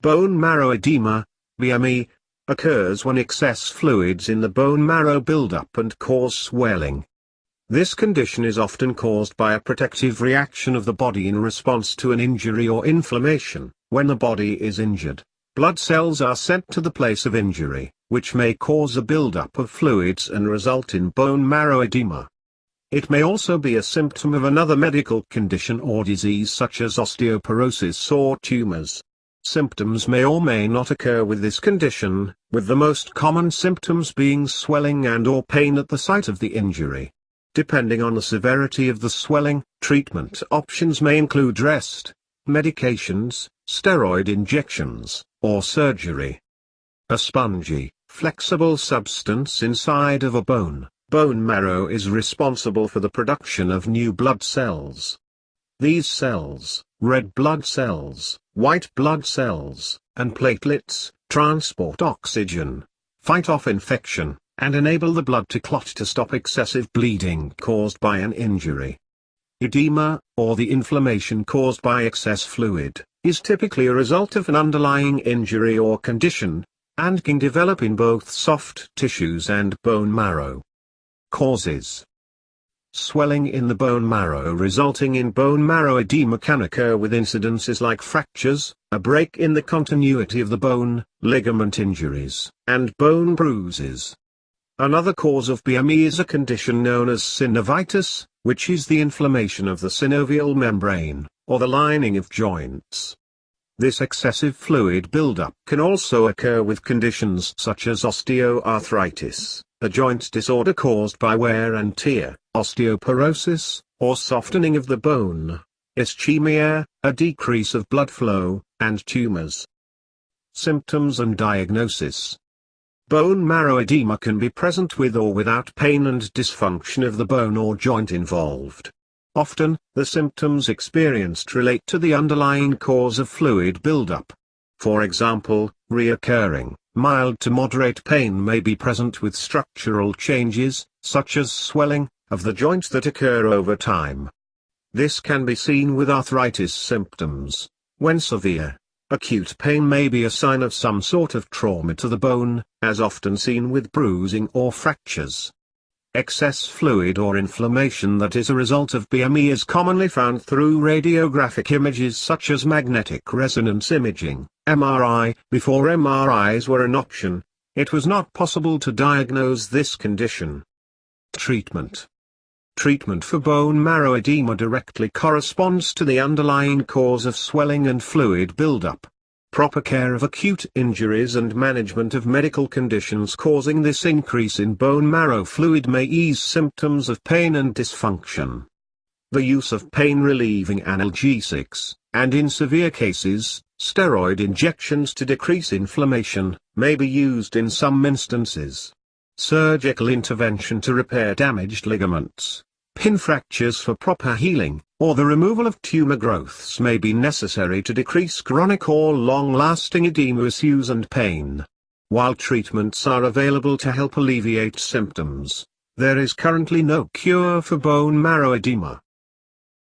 Bone marrow edema, BME, occurs when excess fluids in the bone marrow build up and cause swelling. This condition is often caused by a protective reaction of the body in response to an injury or inflammation. When the body is injured, blood cells are sent to the place of injury, which may cause a buildup of fluids and result in bone marrow edema. It may also be a symptom of another medical condition or disease such as osteoporosis or tumors. Symptoms may or may not occur with this condition, with the most common symptoms being swelling and/or pain at the site of the injury. Depending on the severity of the swelling, treatment options may include rest, medications, steroid injections, or surgery. A spongy, flexible substance inside of a bone marrow is responsible for the production of new blood cells. These cells, red blood cells, white blood cells, and platelets, transport oxygen, fight off infection, and enable the blood to clot to stop excessive bleeding caused by an injury. Edema, or the inflammation caused by excess fluid, is typically a result of an underlying injury or condition, and can develop in both soft tissues and bone marrow. Causes: swelling in the bone marrow resulting in bone marrow edema can occur with incidences like fractures, a break in the continuity of the bone, ligament injuries, and bone bruises. Another cause of BME is a condition known as synovitis, which is the inflammation of the synovial membrane, or the lining of joints. This excessive fluid buildup can also occur with conditions such as osteoarthritis, a joint disorder caused by wear and tear, osteoporosis, or softening of the bone, ischemia, a decrease of blood flow, and tumors. Symptoms and diagnosis. Bone marrow edema can be present with or without pain and dysfunction of the bone or joint involved. Often, the symptoms experienced relate to the underlying cause of fluid buildup. For example, recurring, mild to moderate pain may be present with structural changes, such as swelling, of the joint that occur over time. This can be seen with arthritis symptoms. When severe, acute pain may be a sign of some sort of trauma to the bone, as often seen with bruising or fractures. Excess fluid or inflammation that is a result of BME is commonly found through radiographic images such as magnetic resonance imaging, MRI. Before MRIs were an option, it was not possible to diagnose this condition. Treatment. Treatment for bone marrow edema directly corresponds to the underlying cause of swelling and fluid buildup. Proper care of acute injuries and management of medical conditions causing this increase in bone marrow fluid may ease symptoms of pain and dysfunction. The use of pain-relieving analgesics, and in severe cases, steroid injections to decrease inflammation, may be used in some instances. Surgical intervention to repair damaged ligaments, pin fractures for proper healing, or the removal of tumor growths may be necessary to decrease chronic or long-lasting edema issues and pain. While treatments are available to help alleviate symptoms, there is currently no cure for bone marrow edema.